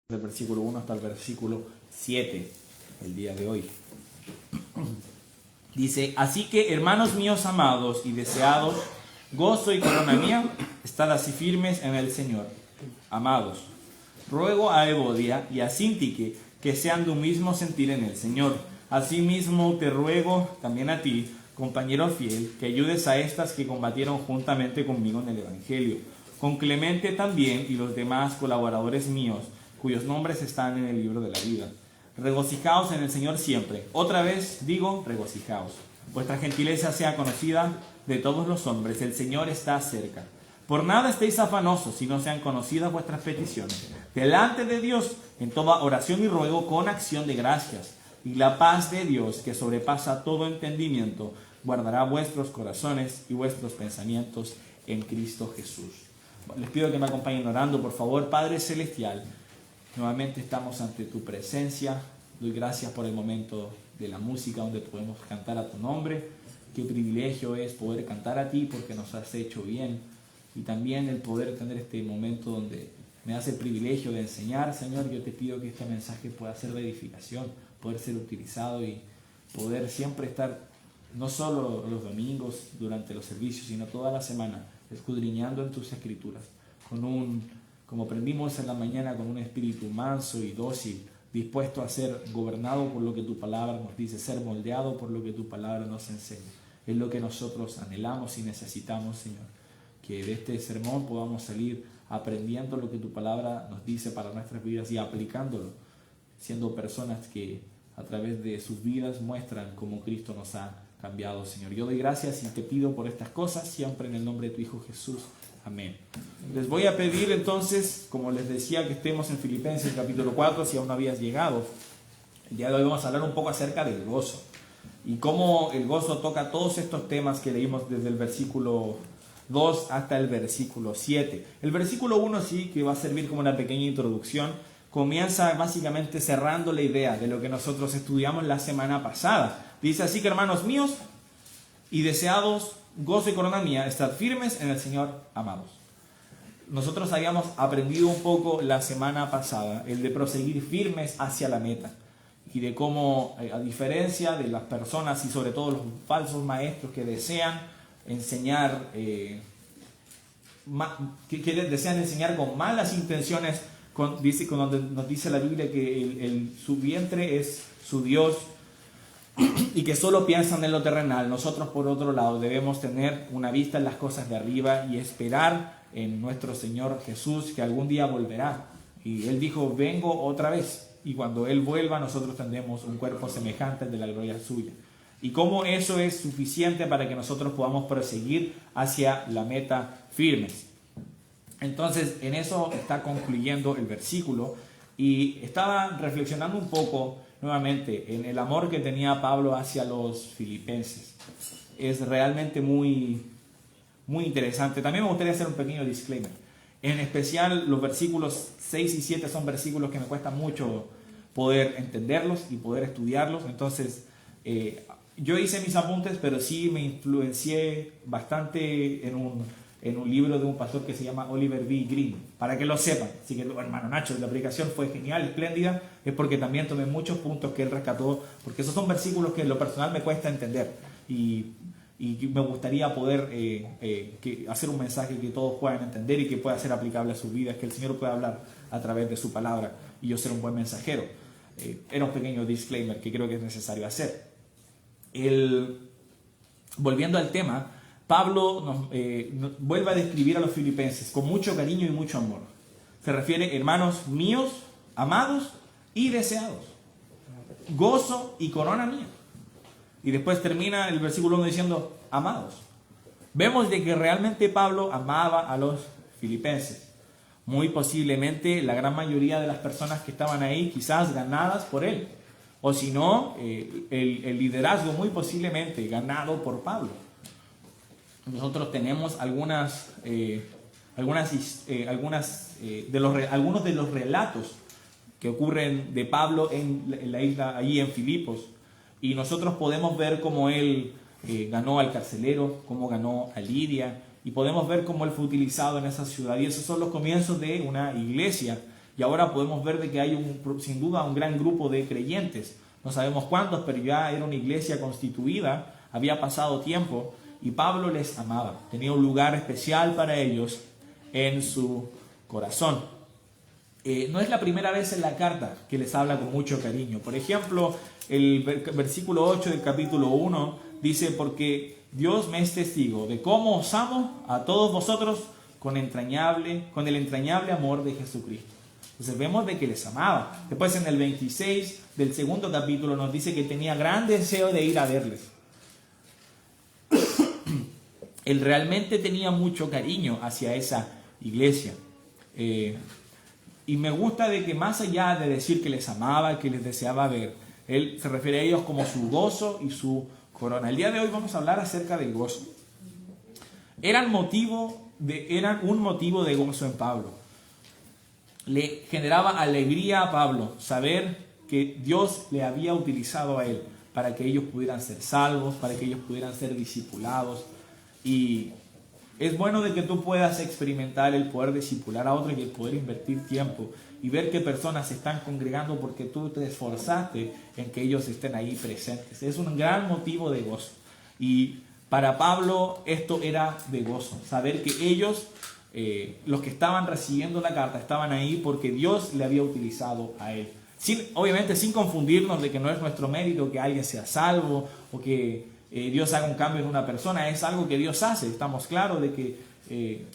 del versículo 1 hasta el versículo 7, el día de hoy. Dice: así que, hermanos míos amados y deseados, gozo y corona mía, estad así firmes en el Señor. Amados, ruego a Evodia y a Síntique que sean de un mismo sentir en el Señor. Asimismo te ruego también a ti, compañero fiel, que ayudes a estas que combatieron juntamente conmigo en el Evangelio, con Clemente también y los demás colaboradores míos, cuyos nombres están en el libro de la vida. Regocijaos en el Señor siempre. Otra vez digo, regocijaos. Vuestra gentileza sea conocida de todos los hombres. El Señor está cerca. Por nada estéis afanosos, si no sean conocidas vuestras peticiones delante de Dios en toda oración y ruego con acción de gracias. Y la paz de Dios, que sobrepasa todo entendimiento, guardará vuestros corazones y vuestros pensamientos en Cristo Jesús. Les pido que me acompañen orando, por favor. Padre Celestial, nuevamente estamos ante tu presencia. Doy gracias por el momento de la música donde podemos cantar a tu nombre. Qué privilegio es poder cantar a ti porque nos has hecho bien. Y también el poder tener este momento donde me das el privilegio de enseñar, Señor. Yo te pido que este mensaje pueda ser de edificación, poder ser utilizado y poder siempre estar, no solo los domingos durante los servicios, sino toda la semana, escudriñando en tus escrituras, como aprendimos en la mañana, con un espíritu manso y dócil, dispuesto a ser gobernado por lo que tu palabra nos dice, ser moldeado por lo que tu palabra nos enseña. Es lo que nosotros anhelamos y necesitamos, Señor. Que de este sermón podamos salir aprendiendo lo que tu palabra nos dice para nuestras vidas y aplicándolo, siendo personas que a través de sus vidas muestran cómo Cristo nos ha cambiado, Señor. Yo doy gracias y te pido por estas cosas, siempre en el nombre de tu Hijo Jesús. Amén. Les voy a pedir entonces, como les decía, que estemos en Filipenses capítulo 4, si aún no habías llegado. El día de hoy vamos a hablar un poco acerca del gozo y cómo el gozo toca todos estos temas que leímos desde el versículo 2 hasta el versículo 7. El versículo 1 sí que va a servir como una pequeña introducción. Comienza básicamente cerrando la idea de lo que nosotros estudiamos la semana pasada. Dice: así que, hermanos míos y deseados, gozo y corona mía, estad firmes en el Señor, amados. Nosotros habíamos aprendido un poco la semana pasada el de proseguir firmes hacia la meta y de cómo, a diferencia de las personas y sobre todo los falsos maestros que desean enseñar, que desean enseñar con malas intenciones, cuando nos dice la Biblia que su vientre es su Dios y que solo piensan en lo terrenal. Nosotros, por otro lado, debemos tener una vista en las cosas de arriba y esperar en nuestro Señor Jesús, que algún día volverá. Y Él dijo: vengo otra vez. Y cuando Él vuelva, nosotros tendremos un cuerpo semejante al de la gloria suya. Y cómo eso es suficiente para que nosotros podamos proseguir hacia la meta firmes. Entonces, en eso está concluyendo el versículo. Y estaba reflexionando un poco nuevamente en el amor que tenía Pablo hacia los filipenses. Es realmente muy, muy interesante. También me gustaría hacer un pequeño disclaimer. En especial los versículos 6 y 7 son versículos que me cuesta mucho poder entenderlos y poder estudiarlos. Entonces, yo hice mis apuntes, pero sí me influencié bastante en un libro de un pastor que se llama Oliver B. Green, para que lo sepan. Así que, hermano Nacho, la predicación fue genial, espléndida, es porque también tomé muchos puntos que él rescató, porque esos son versículos que en lo personal me cuesta entender, y me gustaría poder hacer un mensaje que todos puedan entender y que pueda ser aplicable a sus vidas, que el Señor pueda hablar a través de su palabra y yo ser un buen mensajero. Era un pequeño disclaimer que creo que es necesario hacer. Volviendo al tema, Pablo nos vuelve a describir a los filipenses con mucho cariño y mucho amor. Se refiere: hermanos míos, amados y deseados, gozo y corona mía. Y después termina el versículo 1 diciendo: amados. Vemos de que realmente Pablo amaba a los filipenses. Muy posiblemente la gran mayoría de las personas que estaban ahí quizás ganadas por él. O si no, el liderazgo muy posiblemente ganado por Pablo. Nosotros tenemos algunos de los relatos que ocurren de Pablo en la isla, allí en Filipos. Y nosotros podemos ver cómo él ganó al carcelero, cómo ganó a Lidia, y podemos ver cómo él fue utilizado en esa ciudad. Y esos son los comienzos de una iglesia. y ahora podemos ver de que hay sin duda un gran grupo de creyentes. No sabemos cuántos, pero ya era una iglesia constituida, había pasado tiempo y Pablo les amaba, tenía un lugar especial para ellos en su corazón. No es la primera vez en la carta que les habla con mucho cariño. Por ejemplo, el versículo 8 del capítulo 1 dice: porque Dios me es testigo de cómo os amo a todos vosotros con el entrañable amor de Jesucristo. Entonces vemos de que les amaba. Después en el 26 del segundo capítulo nos dice que tenía gran deseo de ir a verles. Él realmente tenía mucho cariño hacia esa iglesia. Y me gusta de que más allá de decir que les amaba, que les deseaba ver, él se refiere a ellos como su gozo y su corona. El día de hoy vamos a hablar acerca del gozo. Eran un motivo de gozo en Pablo. Le generaba alegría a Pablo saber que Dios le había utilizado a él para que ellos pudieran ser salvos, para que ellos pudieran ser discipulados. Y es bueno de que tú puedas experimentar el poder discipular a otros y el poder invertir tiempo y ver que personas se están congregando porque tú te esforzaste en que ellos estén ahí presentes. Es un gran motivo de gozo. Y para Pablo esto era de gozo, saber que ellos, los que estaban recibiendo la carta, estaban ahí porque Dios le había utilizado a él. Obviamente sin confundirnos de que no es nuestro mérito que alguien sea salvo o que Dios haga un cambio en una persona. Es algo que Dios hace, estamos claros de que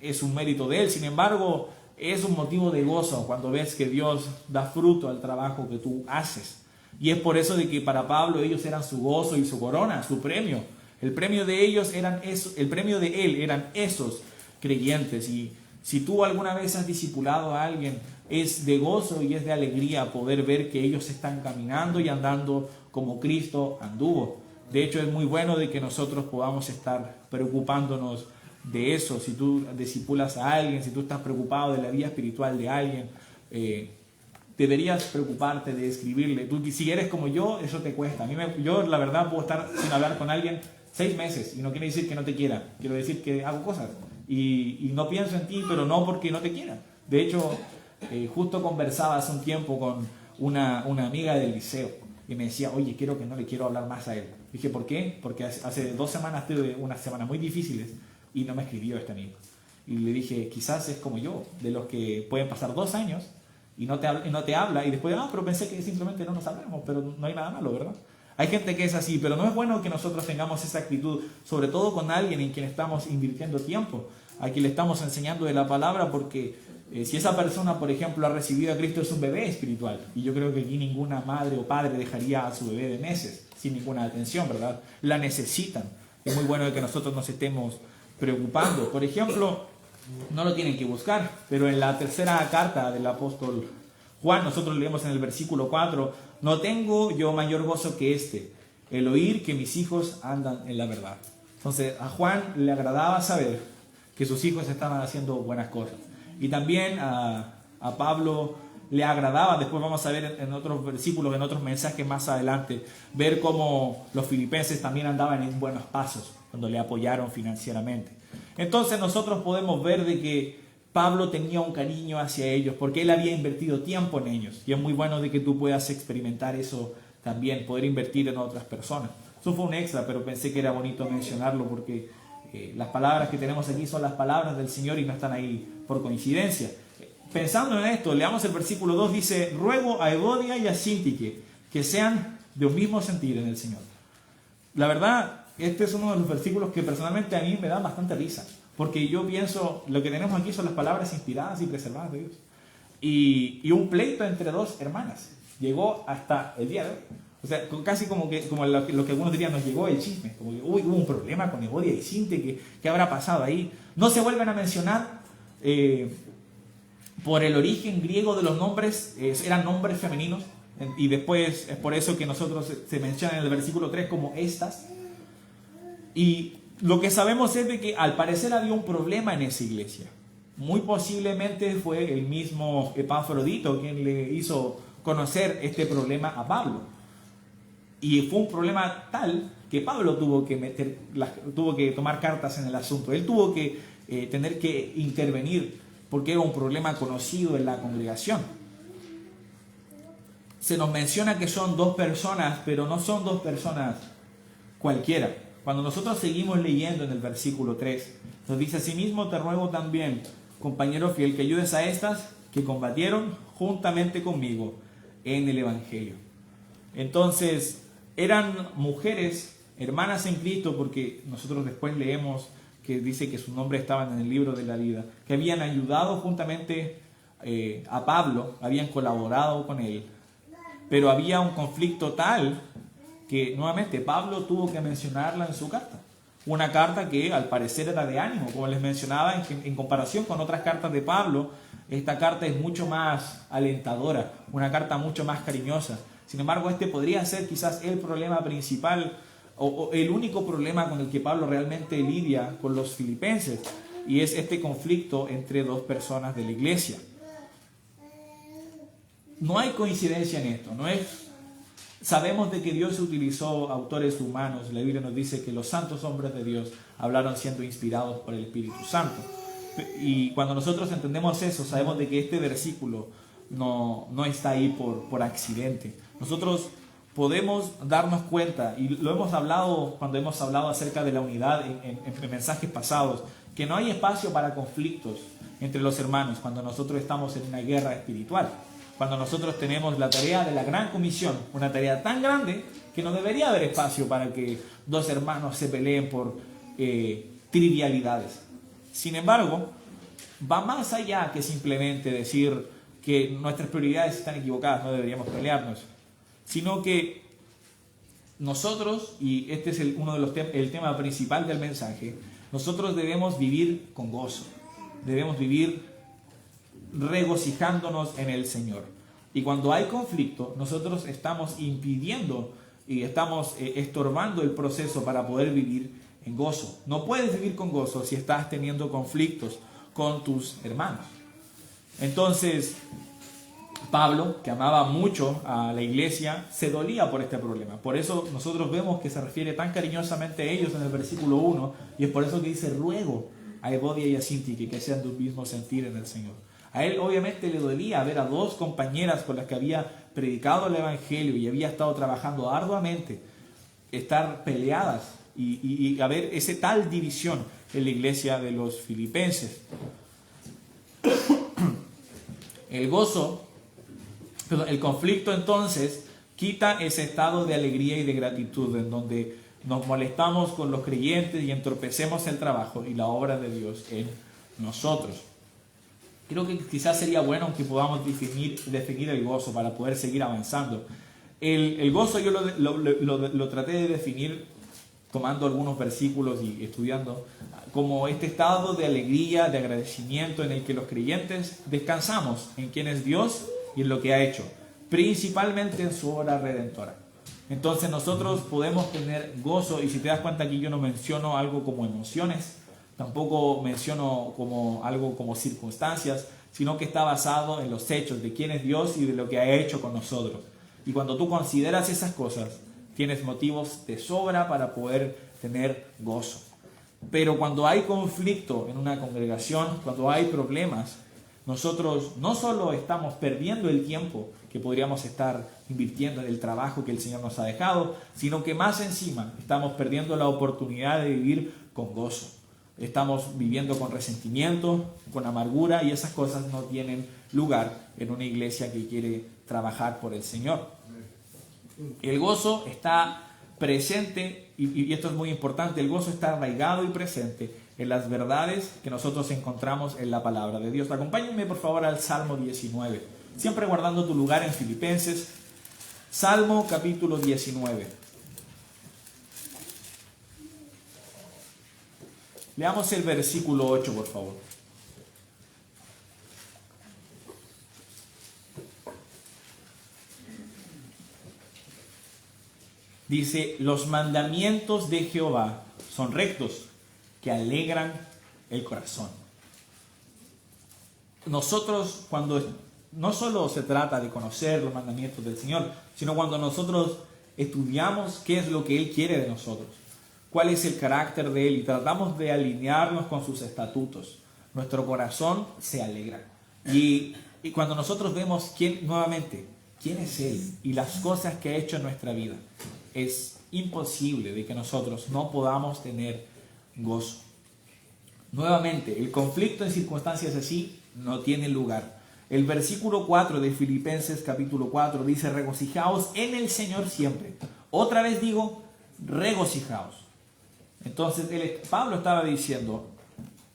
es un mérito de Él. Sin embargo, es un motivo de gozo cuando ves que Dios da fruto al trabajo que tú haces. Y es por eso de que para Pablo ellos eran su gozo y su corona, su premio. El premio de ellos el premio de él eran esos creyentes. Y si tú alguna vez has discipulado a alguien, es de gozo y es de alegría poder ver que ellos están caminando y andando como Cristo anduvo. De hecho, es muy bueno de que nosotros podamos estar preocupándonos de eso. Si tú discipulas a alguien, si tú estás preocupado de la vida espiritual de alguien, deberías preocuparte de escribirle. Tú, si eres como yo, eso te cuesta. Yo la verdad puedo estar sin hablar con alguien 6 meses y no quiere decir que no te quiera. Quiero decir que hago cosas y no pienso en ti, pero no porque no te quiera. De hecho, justo conversaba hace un tiempo con una amiga del liceo y me decía: oye, no le quiero hablar más a él. Dije: ¿por qué? Porque hace 2 semanas tuve unas semanas muy difíciles y no me escribió este amigo. Y le dije: quizás es como yo, de los que pueden pasar 2 años y no te habla y después, pero pensé que simplemente no nos hablamos, pero no hay nada malo, ¿verdad? Hay gente que es así, pero no es bueno que nosotros tengamos esa actitud, sobre todo con alguien en quien estamos invirtiendo tiempo, a quien le estamos enseñando de la palabra, porque si esa persona, por ejemplo, ha recibido a Cristo, es un bebé espiritual. Y yo creo que aquí ninguna madre o padre dejaría a su bebé de meses sin ninguna atención, ¿verdad? La necesitan. Es muy bueno que nosotros nos estemos preocupando. Por ejemplo, no lo tienen que buscar, pero en la tercera carta del apóstol Juan, nosotros leemos en el versículo 4: no tengo yo mayor gozo que el oír que mis hijos andan en la verdad. Entonces, a Juan le agradaba saber que sus hijos estaban haciendo buenas cosas. Y también a Pablo le agradaba, después vamos a ver en otros versículos, en otros mensajes más adelante, ver cómo los filipenses también andaban en buenos pasos cuando le apoyaron financieramente. Entonces nosotros podemos ver de que Pablo tenía un cariño hacia ellos porque él había invertido tiempo en ellos. Y es muy bueno de que tú puedas experimentar eso también, poder invertir en otras personas. Eso fue un extra, pero pensé que era bonito mencionarlo porque las palabras que tenemos aquí son las palabras del Señor y no están ahí por coincidencia. Pensando en esto, leamos el versículo 2, dice: ruego a Evodia y a Síntique que sean de un mismo sentir en el Señor. La verdad, este es uno de los versículos que personalmente a mí me da bastante risa, porque yo pienso, lo que tenemos aquí son las palabras inspiradas y preservadas de Dios. Y un pleito entre 2 hermanas llegó hasta el día de hoy. O sea, casi como lo que algunos dirían, nos llegó el chisme, como que hubo un problema con Evodia y Síntique, ¿qué habrá pasado ahí? No se vuelven a mencionar por el origen griego de los nombres, eran nombres femeninos, y después es por eso que nosotros se menciona en el versículo 3 como estas. Y lo que sabemos es de que al parecer había un problema en esa iglesia. Muy posiblemente fue el mismo Epafrodito quien le hizo conocer este problema a Pablo. Y fue un problema tal que Pablo tuvo que tomar cartas en el asunto. Él tuvo que tener que intervenir porque era un problema conocido en la congregación. Se nos menciona que son dos personas, pero no son dos personas cualquiera. Cuando nosotros seguimos leyendo en el versículo 3, nos dice: asimismo te ruego también, compañero fiel, que ayudes a estas que combatieron juntamente conmigo en el Evangelio. Entonces, eran mujeres, hermanas en Cristo, porque nosotros después leemos que dice que sus nombres estaban en el libro de la vida, que habían ayudado juntamente a Pablo, habían colaborado con él, pero había un conflicto tal que nuevamente Pablo tuvo que mencionarla en su carta. Una carta que al parecer era de ánimo, como les mencionaba, en comparación con otras cartas de Pablo, esta carta es mucho más alentadora, una carta mucho más cariñosa. Sin embargo, este podría ser quizás el problema principal o el único problema con el que Pablo realmente lidia con los filipenses, y es este conflicto entre dos personas de la iglesia. No hay coincidencia en esto, sabemos de que Dios utilizó autores humanos. La Biblia nos dice que los santos hombres de Dios hablaron siendo inspirados por el Espíritu Santo. Y cuando nosotros entendemos eso, sabemos de que este versículo no está ahí por accidente. Nosotros podemos darnos cuenta, y lo hemos hablado cuando hemos hablado acerca de la unidad en mensajes pasados, que no hay espacio para conflictos entre los hermanos cuando nosotros estamos en una guerra espiritual. Cuando nosotros tenemos la tarea de la gran comisión, una tarea tan grande que no debería haber espacio para que dos hermanos se peleen por trivialidades. Sin embargo, va más allá que simplemente decir que nuestras prioridades están equivocadas, no deberíamos pelearnos, sino que nosotros, y este es el tema principal del mensaje, nosotros debemos vivir con gozo, debemos vivir regocijándonos en el Señor. Y cuando hay conflicto, nosotros estamos impidiendo y estamos estorbando el proceso para poder vivir en gozo. No puedes vivir con gozo si estás teniendo conflictos con tus hermanos. Entonces, Pablo, que amaba mucho a la iglesia, se dolía por este problema. Por eso nosotros vemos que se refiere tan cariñosamente a ellos en el versículo 1, y es por eso que dice: ruego a Evodia y a Síntique que sean de un mismo sentir en el Señor. A él obviamente le dolía ver a dos compañeras con las que había predicado el Evangelio y había estado trabajando arduamente, estar peleadas y haber esa tal división en la iglesia de los filipenses. El conflicto entonces quita ese estado de alegría y de gratitud en donde nos molestamos con los creyentes y entorpecemos el trabajo y la obra de Dios en nosotros. Creo que quizás sería bueno que podamos definir el gozo para poder seguir avanzando. El gozo yo lo traté de definir tomando algunos versículos y estudiando como este estado de alegría, de agradecimiento en el que los creyentes descansamos en quién es Dios y en lo que ha hecho, principalmente en su obra redentora. Entonces nosotros podemos tener gozo, y si te das cuenta aquí yo no menciono algo como emociones, tampoco menciono como algo como circunstancias, sino que está basado en los hechos de quién es Dios y de lo que ha hecho con nosotros. Y cuando tú consideras esas cosas, tienes motivos de sobra para poder tener gozo. Pero cuando hay conflicto en una congregación, cuando hay problemas, nosotros no solo estamos perdiendo el tiempo que podríamos estar invirtiendo en el trabajo que el Señor nos ha dejado, sino que más encima estamos perdiendo la oportunidad de vivir con gozo. Estamos viviendo con resentimiento, con amargura, y esas cosas no tienen lugar en una iglesia que quiere trabajar por el Señor. El gozo está presente, y esto es muy importante, el gozo está arraigado y presente en las verdades que nosotros encontramos en la palabra de Dios. Acompáñenme por favor al Salmo 19, siempre guardando tu lugar en Filipenses. Salmo capítulo 19. Leamos el versículo 8, por favor. Dice: los mandamientos de Jehová son rectos, que alegran el corazón. Nosotros, cuando no solo se trata de conocer los mandamientos del Señor, sino cuando nosotros estudiamos qué es lo que Él quiere de nosotros, cuál es el carácter de Él, y tratamos de alinearnos con sus estatutos, nuestro corazón se alegra. Y cuando nosotros vemos nuevamente quién es Él y las cosas que ha hecho en nuestra vida, es imposible de que nosotros no podamos tener gozo. Nuevamente, el conflicto en circunstancias así no tiene lugar. El versículo 4 de Filipenses capítulo 4 dice: regocijaos en el Señor siempre. Otra vez digo, regocijaos. Entonces Pablo estaba diciendo,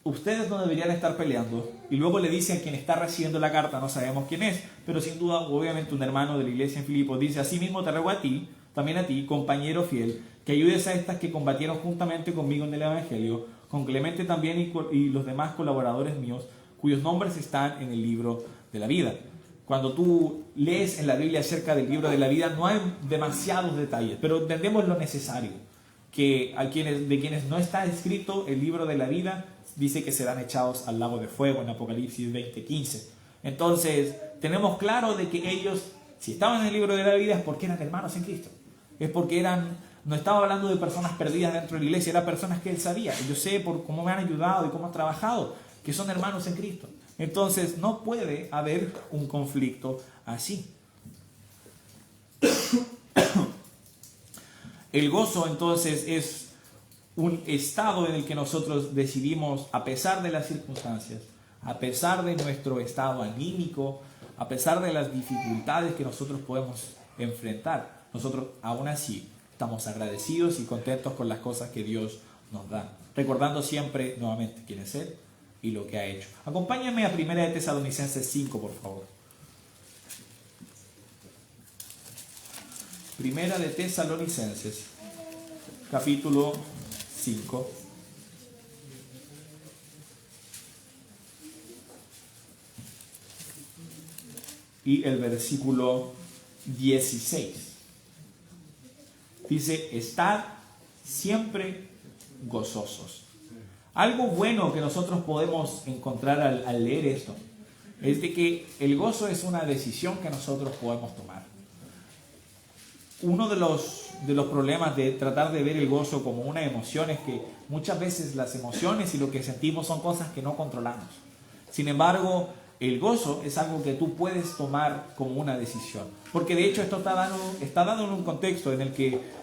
ustedes no deberían estar peleando. Y luego le dice a quien está recibiendo la carta, no sabemos quién es, pero sin duda, obviamente, un hermano de la iglesia en Filipos, dice: asimismo te ruego a ti, también a ti, compañero fiel, que ayudes a estas que combatieron juntamente conmigo en el Evangelio, con Clemente también y los demás colaboradores míos, cuyos nombres están en el libro de la vida. Cuando tú lees en la Biblia acerca del libro de la vida, no hay demasiados detalles, pero entendemos lo necesario, que de quienes no está escrito el libro de la vida, dice que serán echados al lago de fuego en Apocalipsis 20:15. Entonces, tenemos claro de que ellos, si estaban en el libro de la vida, es porque eran hermanos en Cristo. Es porque no estaba hablando de personas perdidas dentro de la iglesia, eran personas que él sabía. Yo sé por cómo me han ayudado y cómo han trabajado, que son hermanos en Cristo. Entonces, no puede haber un conflicto así. El gozo, entonces, es un estado en el que nosotros decidimos, a pesar de las circunstancias, a pesar de nuestro estado anímico, a pesar de las dificultades que nosotros podemos enfrentar, nosotros aún así estamos agradecidos y contentos con las cosas que Dios nos da, recordando siempre nuevamente quién es Él y lo que ha hecho. Acompáñenme a 1 de Tesalonicenses 5, por favor. 1 de Tesalonicenses, capítulo 5. Y el versículo 16. Dice: estad siempre gozosos. Algo bueno que nosotros podemos encontrar al leer esto es de que el gozo es una decisión que nosotros podemos tomar. Uno de los problemas de tratar de ver el gozo como una emoción es que muchas veces las emociones y lo que sentimos son cosas que no controlamos. Sin embargo, el gozo es algo que tú puedes tomar como una decisión. Porque de hecho esto está dando en un contexto en el que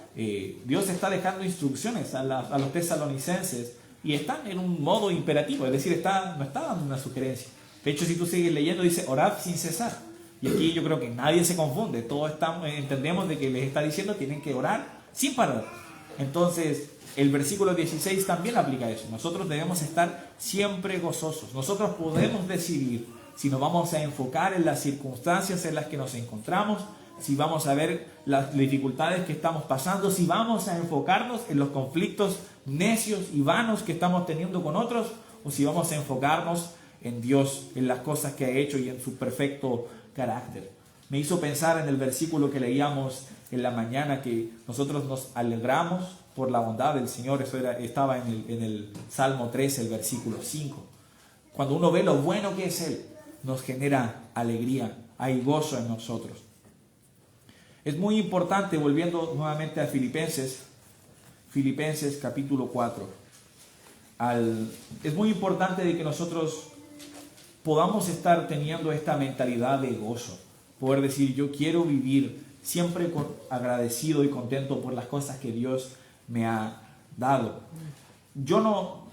Dios está dejando instrucciones a los tesalonicenses y están en un modo imperativo, es decir, no está dando una sugerencia. De hecho, si tú sigues leyendo, dice: orad sin cesar. Y aquí yo creo que nadie se confunde, todos entendemos de que les está diciendo tienen que orar sin parar. Entonces, el versículo 16 también aplica eso. Nosotros debemos estar siempre gozosos. Nosotros podemos decidir si nos vamos a enfocar en las circunstancias en las que nos encontramos, si vamos a ver las dificultades que estamos pasando, si vamos a enfocarnos en los conflictos necios y vanos que estamos teniendo con otros, o si vamos a enfocarnos en Dios, en las cosas que ha hecho y en su perfecto carácter. Me hizo pensar en el versículo que leíamos en la mañana, que nosotros nos alegramos por la bondad del Señor. Eso estaba en el Salmo 13, el versículo 5. Cuando uno ve lo bueno que es Él, nos genera alegría, hay gozo en nosotros. Es muy importante, volviendo nuevamente a Filipenses capítulo 4, es muy importante de que nosotros podamos estar teniendo esta mentalidad de gozo, poder decir: yo quiero vivir siempre agradecido y contento por las cosas que Dios me ha dado.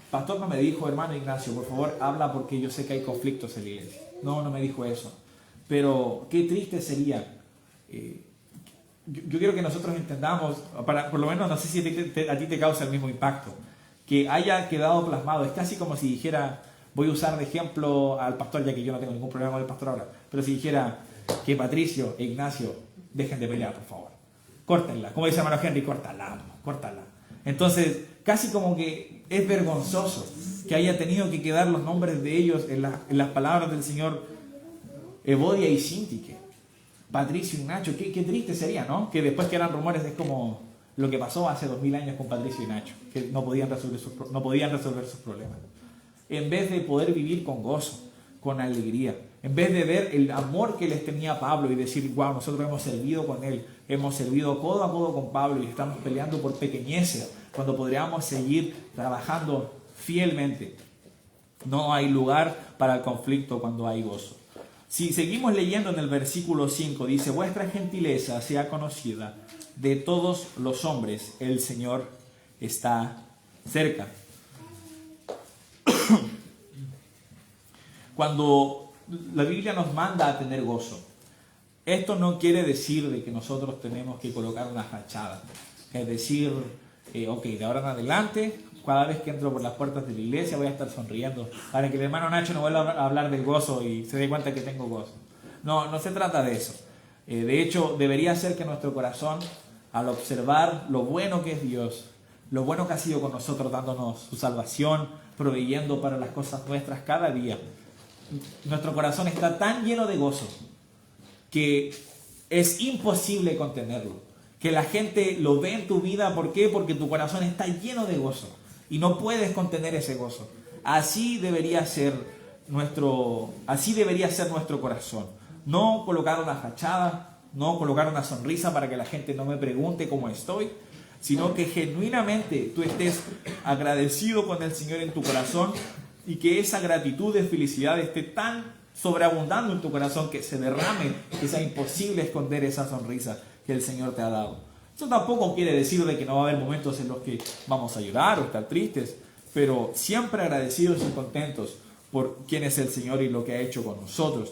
Pastor no me dijo: hermano Ignacio, por favor habla porque yo sé que hay conflictos en la iglesia. No me dijo eso. Pero qué triste sería. Yo quiero que nosotros entendamos, por lo menos no sé si a ti te causa el mismo impacto, que haya quedado plasmado. Es casi como si dijera, voy a usar de ejemplo al pastor, ya que yo no tengo ningún problema con el pastor ahora, pero si dijera que Patricio e Ignacio dejen de pelear, por favor, córtenla, como dice hermano Henry, córtala. Entonces, casi como que es vergonzoso que haya tenido que quedar los nombres de ellos en las palabras del Señor Evodia y Sintique. Patricio y Nacho, qué triste sería, ¿no? Que después que eran rumores, es como lo que pasó hace 2000 años con Patricio y Nacho, que no podían resolver sus problemas. En vez de poder vivir con gozo, con alegría, en vez de ver el amor que les tenía Pablo y decir: wow, nosotros hemos servido con él, hemos servido codo a codo con Pablo y estamos peleando por pequeñeces, cuando podríamos seguir trabajando fielmente. No hay lugar para el conflicto cuando hay gozo. Si seguimos leyendo en el versículo 5, dice, vuestra gentileza sea conocida de todos los hombres, el Señor está cerca. Cuando la Biblia nos manda a tener gozo, esto no quiere decir de que nosotros tenemos que colocar una fachada. Es decir, ok, de ahora en adelante, cada vez que entro por las puertas de la iglesia voy a estar sonriendo para que el hermano Nacho no vuelva a hablar del gozo y se dé cuenta que tengo gozo. No, no se trata de eso. De hecho, debería ser que nuestro corazón, al observar lo bueno que es Dios, lo bueno que ha sido con nosotros dándonos su salvación, proveyendo para las cosas nuestras cada día, nuestro corazón está tan lleno de gozo que es imposible contenerlo. Que la gente lo ve en tu vida, ¿por qué? Porque tu corazón está lleno de gozo y no puedes contener ese gozo. Así debería ser nuestro corazón. No colocar una fachada, no colocar una sonrisa para que la gente no me pregunte cómo estoy, sino que genuinamente tú estés agradecido con el Señor en tu corazón y que esa gratitud de felicidad esté tan sobreabundando en tu corazón que se derrame, que sea imposible esconder esa sonrisa que el Señor te ha dado. Eso tampoco quiere decir de que no va a haber momentos en los que vamos a llorar o estar tristes, pero siempre agradecidos y contentos por quién es el Señor y lo que ha hecho con nosotros.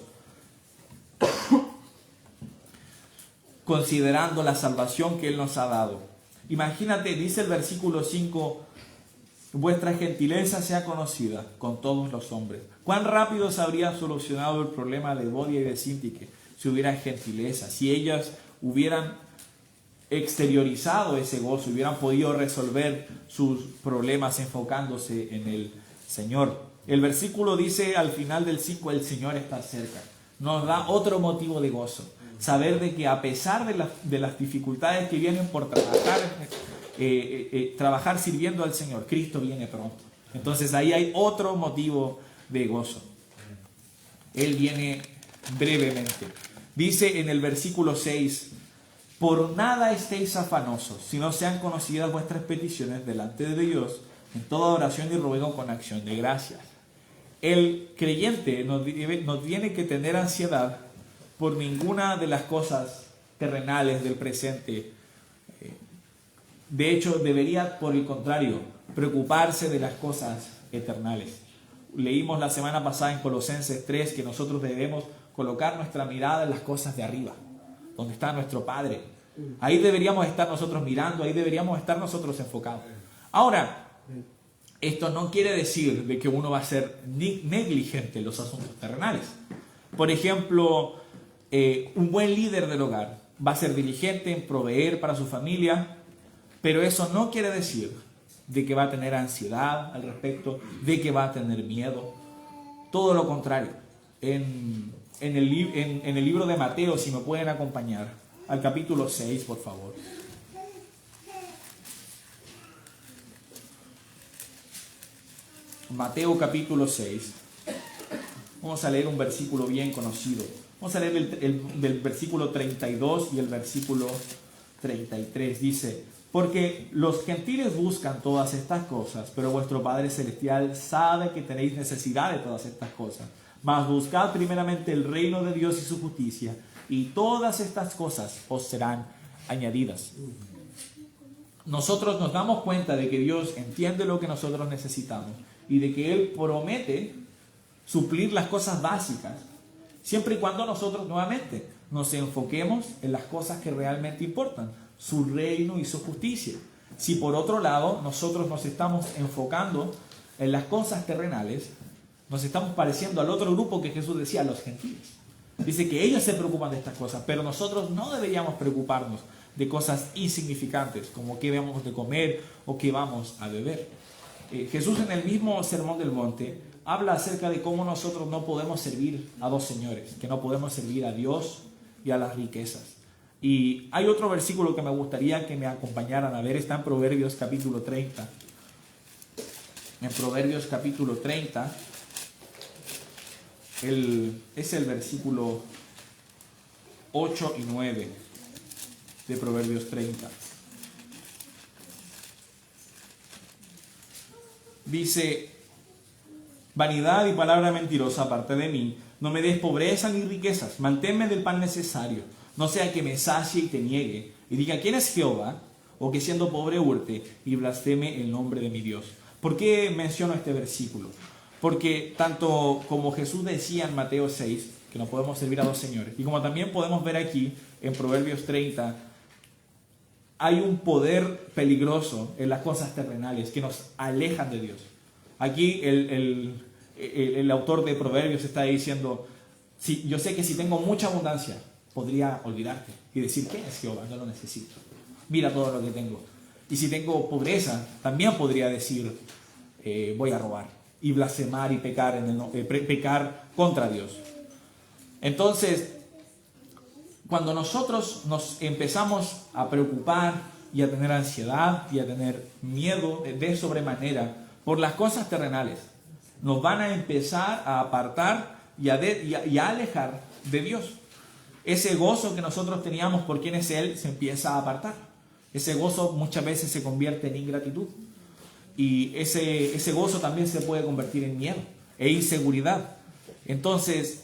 Considerando la salvación que Él nos ha dado. Imagínate, dice el versículo 5, vuestra gentileza sea conocida con todos los hombres. ¿Cuán rápido se habría solucionado el problema de Evodia y de Síntique si hubiera gentileza? Si ellas hubieran exteriorizado ese gozo, hubieran podido resolver sus problemas enfocándose en el Señor. El versículo dice al final del 5, el Señor está cerca. Nos da otro motivo de gozo. Saber de que a pesar de las dificultades que vienen por trabajar sirviendo al Señor, Cristo viene pronto. Entonces ahí hay otro motivo de gozo. Él viene brevemente. Dice en el versículo 6, por nada estéis afanosos, sino sean conocidas vuestras peticiones delante de Dios, en toda oración y ruego con acción de gracias. El creyente no tiene que tener ansiedad por ninguna de las cosas terrenales del presente. De hecho, debería, por el contrario, preocuparse de las cosas eternales. Leímos la semana pasada en Colosenses 3 que nosotros debemos colocar nuestra mirada en las cosas de arriba, donde está nuestro Padre. Ahí deberíamos estar nosotros mirando, ahí deberíamos estar nosotros enfocados. Ahora, esto no quiere decir de que uno va a ser negligente en los asuntos terrenales. Por ejemplo, un buen líder del hogar va a ser diligente en proveer para su familia, pero eso no quiere decir de que va a tener ansiedad al respecto, de que va a tener miedo. Todo lo contrario. En el libro de Mateo, si me pueden acompañar, al capítulo 6, por favor. Mateo capítulo 6. Vamos a leer un versículo bien conocido. Vamos a leer del versículo 32 y el versículo 33. Dice, porque los gentiles buscan todas estas cosas, pero vuestro Padre Celestial sabe que tenéis necesidad de todas estas cosas. Mas buscad primeramente el reino de Dios y su justicia, y todas estas cosas os serán añadidas. Nosotros nos damos cuenta de que Dios entiende lo que nosotros necesitamos y de que Él promete suplir las cosas básicas, siempre y cuando nosotros nuevamente nos enfoquemos en las cosas que realmente importan, su reino y su justicia. Si por otro lado nosotros nos estamos enfocando en las cosas terrenales, nos estamos pareciendo al otro grupo que Jesús decía, los gentiles. Dice que ellos se preocupan de estas cosas, pero nosotros no deberíamos preocuparnos de cosas insignificantes, como qué vamos de comer o qué vamos a beber. Jesús en el mismo Sermón del Monte habla acerca de cómo nosotros no podemos servir a dos señores, que no podemos servir a Dios y a las riquezas. Y hay otro versículo que me gustaría que me acompañaran a ver, está en Proverbios capítulo 30. En Proverbios capítulo 30, es el versículo 8 y 9 de Proverbios 30. Dice, Vanidad y palabra mentirosa aparte de mí. No me des pobreza ni riquezas. Manténme del pan necesario. No sea que me sacie y te niegue y diga, ¿quién es Jehová? O que siendo pobre hurte y blasfeme el nombre de mi Dios. ¿Por qué menciono este versículo? Porque tanto como Jesús decía en Mateo 6, que no podemos servir a dos señores, y como también podemos ver aquí en Proverbios 30, hay un poder peligroso en las cosas terrenales que nos alejan de Dios. Aquí el autor de Proverbios está diciendo, sí, yo sé que si tengo mucha abundancia, podría olvidarte y decir, ¿qué es Jehová? No lo necesito. Mira todo lo que tengo. Y si tengo pobreza, también podría decir, voy a robar y blasfemar y pecar contra Dios. Entonces, cuando nosotros nos empezamos a preocupar y a tener ansiedad y a tener miedo de sobremanera por las cosas terrenales, nos van a empezar a apartar y a alejar de Dios. Ese gozo que nosotros teníamos por quién es Él se empieza a apartar. Ese gozo muchas veces se convierte en ingratitud. Y ese gozo también se puede convertir en miedo e inseguridad. Entonces,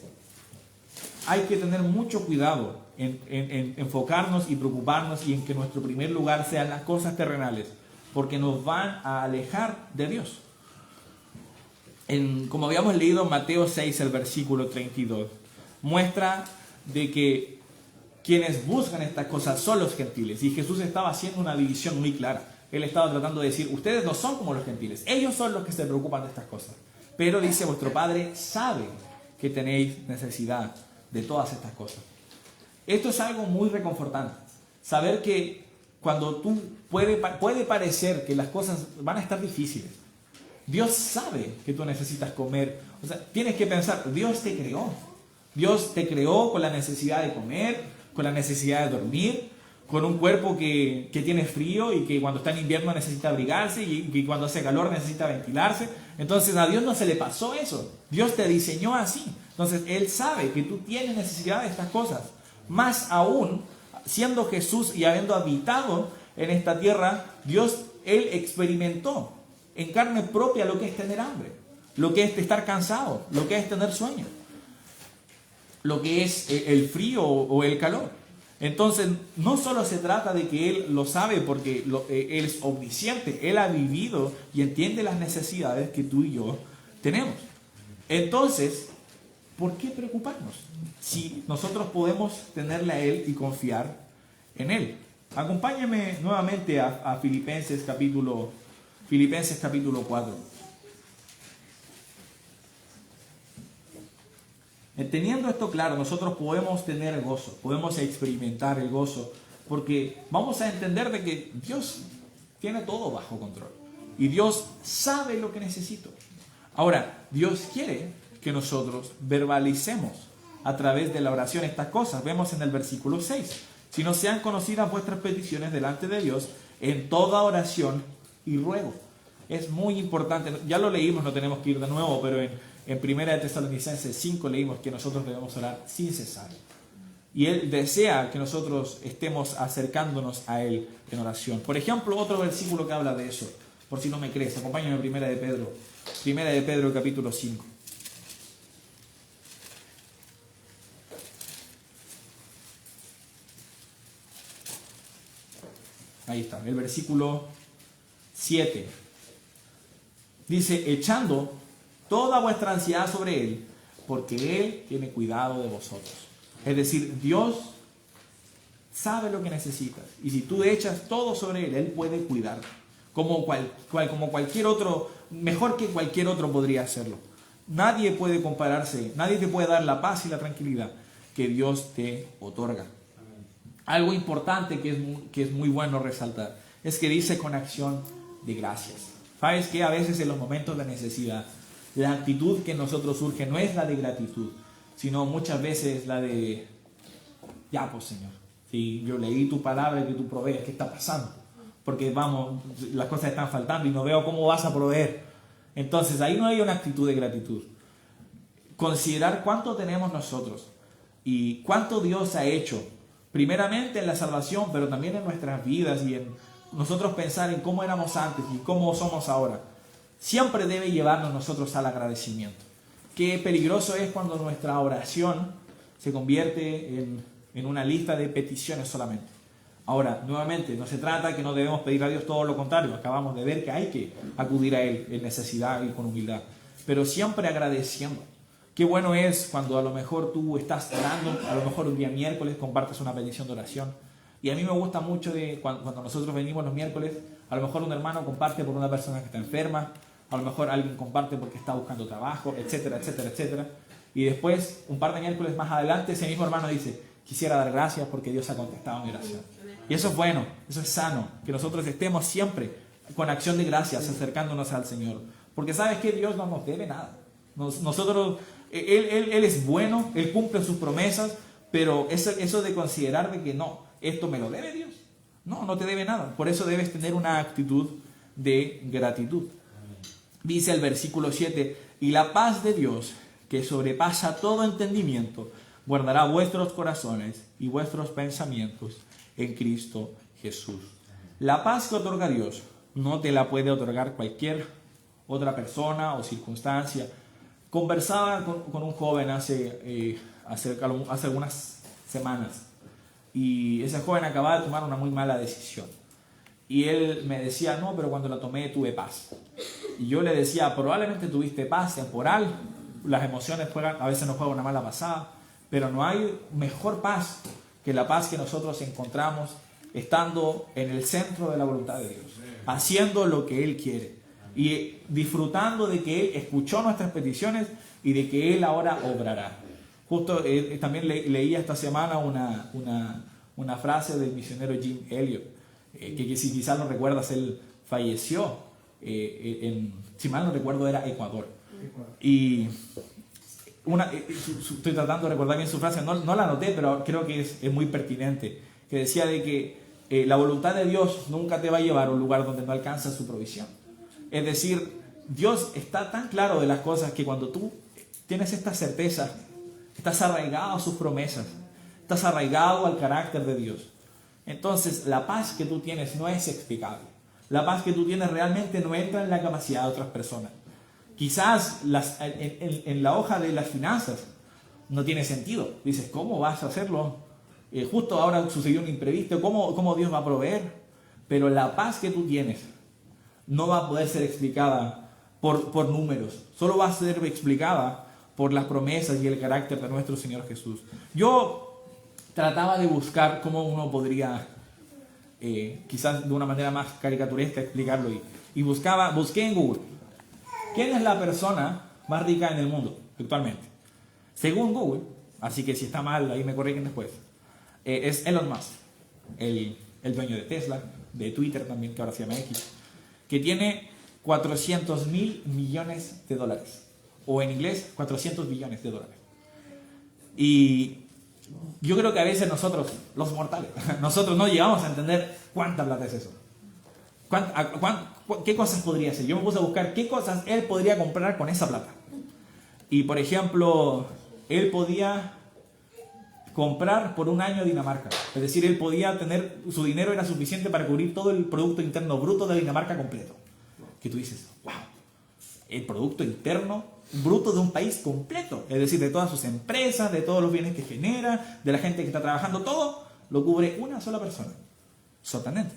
hay que tener mucho cuidado en enfocarnos y preocuparnos y en que nuestro primer lugar sean las cosas terrenales, porque nos van a alejar de Dios. Como habíamos leído en Mateo 6, el versículo 32, muestra de que quienes buscan estas cosas son los gentiles. Y Jesús estaba haciendo una división muy clara. Él estaba tratando de decir, ustedes no son como los gentiles. Ellos son los que se preocupan de estas cosas. Pero dice, vuestro Padre sabe que tenéis necesidad de todas estas cosas. Esto es algo muy reconfortante. Saber que cuando puede parecer que las cosas van a estar difíciles, Dios sabe que tú necesitas comer. O sea, tienes que pensar, Dios te creó. Dios te creó con la necesidad de comer, con la necesidad de dormir, con un cuerpo que tiene frío y que cuando está en invierno necesita abrigarse y que cuando hace calor necesita ventilarse. Entonces a Dios no se le pasó eso. Dios te diseñó así. Entonces Él sabe que tú tienes necesidad de estas cosas. Más aún, siendo Jesús y habiendo habitado en esta tierra, Él experimentó en carne propia lo que es tener hambre, lo que es estar cansado, lo que es tener sueño, lo que es el frío o el calor. Entonces, no solo se trata de que Él lo sabe porque Él es omnisciente, Él ha vivido y entiende las necesidades que tú y yo tenemos. Entonces, ¿por qué preocuparnos si nosotros podemos tenerle a Él y confiar en Él? Acompáñame nuevamente a Filipenses capítulo 4. Teniendo esto claro, nosotros podemos tener el gozo, podemos experimentar el gozo, porque vamos a entender de que Dios tiene todo bajo control y Dios sabe lo que necesito. Ahora, Dios quiere que nosotros verbalicemos a través de la oración estas cosas. Vemos en el versículo 6, si no sean conocidas vuestras peticiones delante de Dios en toda oración y ruego. Es muy importante, ya lo leímos, no tenemos que ir de nuevo, pero en 1 de Tesalonicenses 5 leímos que nosotros debemos orar sin cesar. Y Él desea que nosotros estemos acercándonos a Él en oración. Por ejemplo, otro versículo que habla de eso, por si no me crees, acompáñame en 1 de Pedro capítulo 5. Ahí está, el versículo 7. Dice, echando toda vuestra ansiedad sobre Él, porque Él tiene cuidado de vosotros. Es decir, Dios sabe lo que necesitas. Y si tú echas todo sobre Él, Él puede cuidarte. Como cualquier otro, mejor que cualquier otro podría hacerlo. Nadie puede compararse, nadie te puede dar la paz y la tranquilidad que Dios te otorga. Algo importante que es muy bueno resaltar es que dice con acción de gracias. ¿Sabes qué? A veces en los momentos de necesidad, la actitud que en nosotros surge no es la de gratitud, sino muchas veces la de, ya pues Señor, si yo leí tu palabra y que tú provees, ¿qué está pasando? Porque vamos, las cosas están faltando y no veo cómo vas a proveer. Entonces ahí no hay una actitud de gratitud. Considerar cuánto tenemos nosotros y cuánto Dios ha hecho, primeramente en la salvación, pero también en nuestras vidas y en nosotros pensar en cómo éramos antes y cómo somos ahora. siempre debe llevarnos nosotros al agradecimiento. Qué peligroso es cuando nuestra oración se convierte en una lista de peticiones solamente. Ahora, nuevamente, no se trata que no debemos pedir a Dios, todo lo contrario. Acabamos de ver que hay que acudir a Él en necesidad y con humildad, pero siempre agradeciendo. Qué bueno es cuando a lo mejor tú estás orando, a lo mejor un día miércoles compartes una petición de oración. Y a mí me gusta mucho cuando nosotros venimos los miércoles, a lo mejor un hermano comparte por una persona que está enferma, a lo mejor alguien comparte porque está buscando trabajo, etcétera, etcétera, etcétera. Y después, un par de miércoles más adelante, ese mismo hermano dice, quisiera dar gracias porque Dios ha contestado mi oración. Y eso es bueno, eso es sano, que nosotros estemos siempre con acción de gracias acercándonos al Señor. Porque sabes que Dios no nos debe nada. Nosotros, Él es bueno, Él cumple sus promesas, pero eso de considerar de que no, esto me lo debe Dios. No, no te debe nada. Por eso debes tener una actitud de gratitud. Dice el versículo 7, y la paz de Dios, que sobrepasa todo entendimiento, guardará vuestros corazones y vuestros pensamientos en Cristo Jesús. La paz que otorga Dios no te la puede otorgar cualquier otra persona o circunstancia. Conversaba con un joven hace algunas semanas y ese joven acababa de tomar una muy mala decisión. Y él me decía, no, pero cuando la tomé tuve paz. Y yo le decía, probablemente tuviste paz temporal, las emociones a veces nos juegan una mala pasada, pero no hay mejor paz que la paz que nosotros encontramos estando en el centro de la voluntad de Dios, haciendo lo que Él quiere y disfrutando de que Él escuchó nuestras peticiones y de que Él ahora obrará. Justo también leía esta semana una frase del misionero Jim Elliot, que si quizás no recuerdas, él falleció si mal no recuerdo era Ecuador. Y estoy tratando de recordar bien su frase, no la anoté, pero creo que es muy pertinente, que decía de que la voluntad de Dios nunca te va a llevar a un lugar donde no alcanzas su provisión. Es decir, Dios está tan claro de las cosas que cuando tú tienes esta certeza, estás arraigado a sus promesas, estás arraigado al carácter de Dios. Entonces, la paz que tú tienes no es explicable. La paz que tú tienes realmente no entra en la capacidad de otras personas. Quizás en la hoja de las finanzas no tiene sentido. Dices, ¿cómo vas a hacerlo? Justo ahora sucedió un imprevisto, ¿cómo Dios va a proveer? Pero la paz que tú tienes no va a poder ser explicada por números. Solo va a ser explicada por las promesas y el carácter de nuestro Señor Jesús. Yo trataba de buscar cómo uno podría, quizás de una manera más caricaturesca, explicarlo. Y busqué en Google, ¿quién es la persona más rica en el mundo actualmente? Según Google, así que si está mal, ahí me corrigen después, es Elon Musk, el dueño de Tesla, de Twitter también, que ahora se llama X, que tiene 400.000 millones de dólares. O en inglés, 400 billones de dólares. Y yo creo que a veces nosotros, los mortales, nosotros no llegamos a entender cuánta plata es eso. ¿Qué cosas podría hacer? Yo me puse a buscar qué cosas él podría comprar con esa plata. Y por ejemplo, él podía comprar por un año Dinamarca. Es decir, él podía tener, su dinero era suficiente para cubrir todo el Producto Interno Bruto de Dinamarca completo. Que tú dices, wow, el Producto Interno Bruto de un país completo, es decir, de todas sus empresas, de todos los bienes que genera, de la gente que está trabajando, todo lo cubre una sola persona. Sorprendente.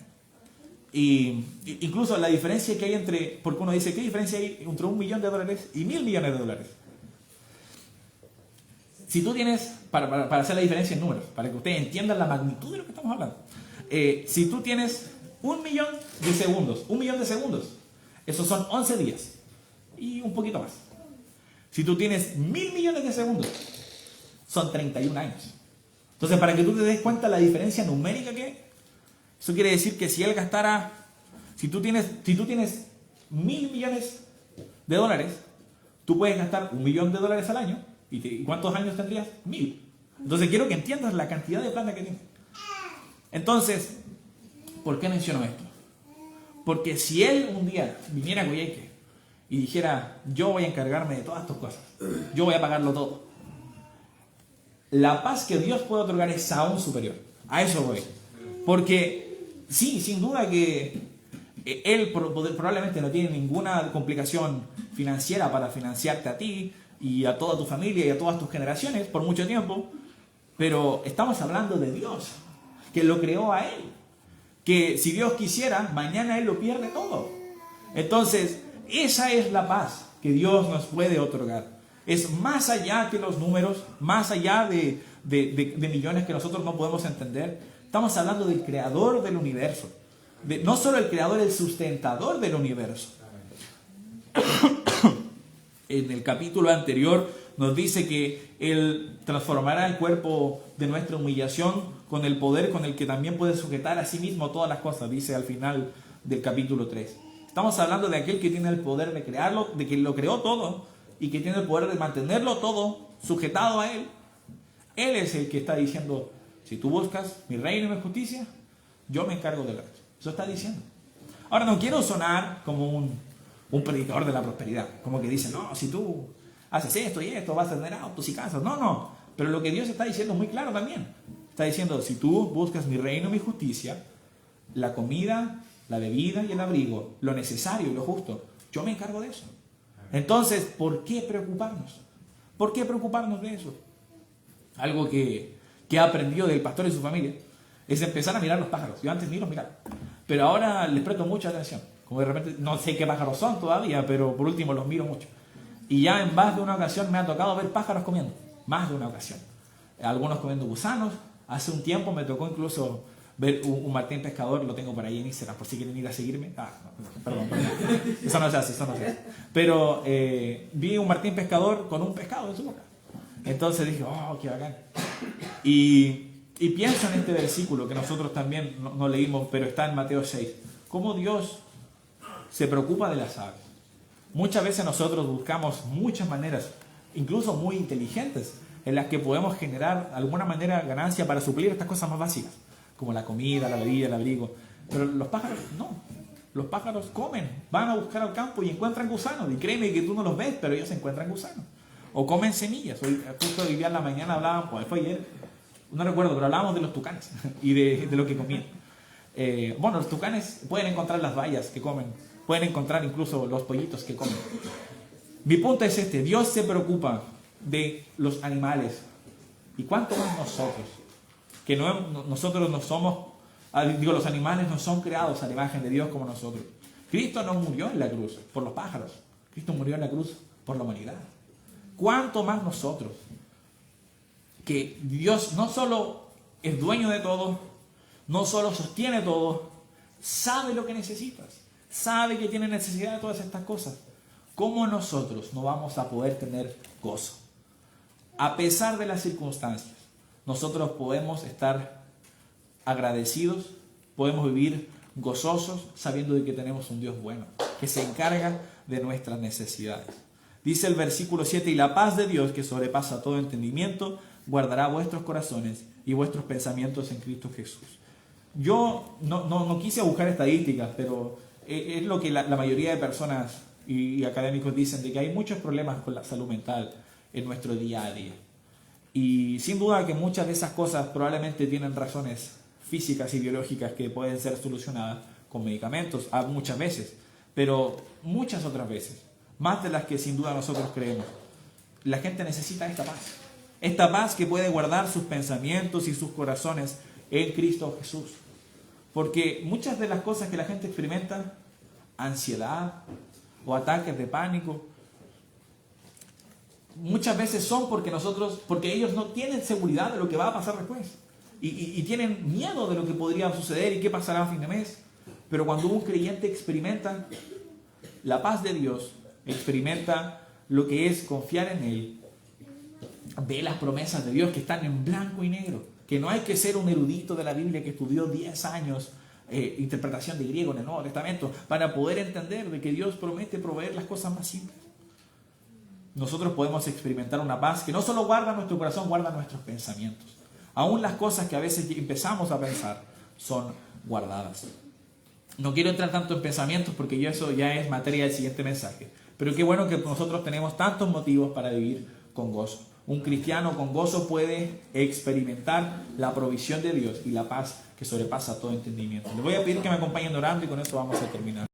Y incluso la diferencia que hay porque uno dice, ¿qué diferencia hay entre $1 millón y $1.000 millones? Si tú tienes, para hacer la diferencia en números, para que ustedes entiendan la magnitud de lo que estamos hablando, si tú tienes 1 millón de segundos, 1 millón de segundos, esos son 11 días y un poquito más. Si tú tienes 1.000 millones de segundos, son 31 años. Entonces, para que tú te des cuenta la diferencia numérica que hay, eso quiere decir que si él gastara, si tú tienes 1.000 millones de dólares, tú puedes gastar $1 millón al año. ¿Y cuántos años tendrías? 1.000. Entonces, quiero que entiendas la cantidad de plata que tienes. Entonces, ¿por qué menciono esto? Porque si él un día viniera a Coyhaique y dijera, yo voy a encargarme de todas tus cosas, yo voy a pagarlo todo, la paz que Dios puede otorgar es aún superior. A eso voy. Porque sí, sin duda que Él probablemente no tiene ninguna complicación financiera para financiarte a ti y a toda tu familia y a todas tus generaciones por mucho tiempo, pero estamos hablando de Dios, que lo creó a Él, que si Dios quisiera, mañana Él lo pierde todo. Entonces, esa es la paz que Dios nos puede otorgar. Es más allá que los números, más allá de millones que nosotros no podemos entender. Estamos hablando del creador del universo. No solo el creador, el sustentador del universo. En el capítulo anterior nos dice que Él transformará el cuerpo de nuestra humillación con el poder con el que también puede sujetar a sí mismo todas las cosas, dice al final del capítulo 3. Estamos hablando de aquel que tiene el poder de crearlo, de que lo creó todo y que tiene el poder de mantenerlo todo sujetado a Él. Él es el que está diciendo, si tú buscas mi reino y mi justicia, yo me encargo del resto. Eso está diciendo. Ahora, no quiero sonar como un predicador de la prosperidad, como que dice, no, si tú haces esto y esto, vas a tener autos y casas. No. Pero lo que Dios está diciendo es muy claro también. Está diciendo, si tú buscas mi reino y mi justicia, la comida, la bebida y el abrigo, lo necesario y lo justo, yo me encargo de eso. Entonces, ¿por qué preocuparnos? ¿Por qué preocuparnos de eso? Algo que he aprendido del pastor y su familia es empezar a mirar los pájaros. Yo antes ni los miraba, pero ahora les presto mucha atención. Como de repente, no sé qué pájaros son todavía, pero por último los miro mucho. Y ya en más de una ocasión me ha tocado ver pájaros comiendo. Más de una ocasión. Algunos comiendo gusanos. Hace un tiempo me tocó incluso ver un martín pescador, lo tengo por ahí en Instagram, por si quieren ir a seguirme. Perdón. Eso no se hace. Pero vi un martín pescador con un pescado en su boca. Entonces dije, oh, qué bacán. Y pienso en este versículo que nosotros también no leímos, pero está en Mateo 6. Cómo Dios se preocupa de las aves. Muchas veces nosotros buscamos muchas maneras, incluso muy inteligentes, en las que podemos generar de alguna manera ganancia para suplir estas cosas más básicas, como la comida, la bebida, el abrigo. Pero los pájaros no. Los pájaros comen, van a buscar al campo y encuentran gusanos. Y créeme que tú no los ves, pero ellos encuentran gusanos. O comen semillas. Justo hoy día en la mañana hablaban, pues fue ayer, no recuerdo, pero hablábamos de los tucanes y de lo que comían. Bueno, los tucanes pueden encontrar las bayas que comen, pueden encontrar incluso los pollitos que comen. Mi punto es este: Dios se preocupa de los animales. ¿Y cuánto más nosotros? Que nosotros no somos, los animales no son creados a la imagen de Dios como nosotros. Cristo no murió en la cruz por los pájaros. Cristo murió en la cruz por la humanidad. ¿Cuánto más nosotros? Que Dios no solo es dueño de todo, no solo sostiene todo, sabe lo que necesitas, sabe que tienes necesidad de todas estas cosas. ¿Cómo nosotros no vamos a poder tener gozo? A pesar de las circunstancias, nosotros podemos estar agradecidos, podemos vivir gozosos sabiendo de que tenemos un Dios bueno, que se encarga de nuestras necesidades. Dice el versículo 7, y la paz de Dios, que sobrepasa todo entendimiento, guardará vuestros corazones y vuestros pensamientos en Cristo Jesús. Yo no quise buscar estadísticas, pero es lo que la mayoría de personas y académicos dicen, de que hay muchos problemas con la salud mental en nuestro día a día. Y sin duda que muchas de esas cosas probablemente tienen razones físicas y biológicas que pueden ser solucionadas con medicamentos, muchas veces, pero muchas otras veces, más de las que sin duda nosotros creemos, la gente necesita esta paz que puede guardar sus pensamientos y sus corazones en Cristo Jesús. Porque muchas de las cosas que la gente experimenta, ansiedad o ataques de pánico, muchas veces son porque ellos no tienen seguridad de lo que va a pasar después. Y tienen miedo de lo que podría suceder y qué pasará a fin de mes. Pero cuando un creyente experimenta la paz de Dios, experimenta lo que es confiar en Él, ve las promesas de Dios que están en blanco y negro, que no hay que ser un erudito de la Biblia que estudió 10 años interpretación de griego en el Nuevo Testamento para poder entender de que Dios promete proveer las cosas más simples. Nosotros podemos experimentar una paz que no solo guarda nuestro corazón, guarda nuestros pensamientos. Aún las cosas que a veces empezamos a pensar son guardadas. No quiero entrar tanto en pensamientos porque eso ya es materia del siguiente mensaje. Pero qué bueno que nosotros tenemos tantos motivos para vivir con gozo. Un cristiano con gozo puede experimentar la provisión de Dios y la paz que sobrepasa todo entendimiento. Les voy a pedir que me acompañen orando y con esto vamos a terminar.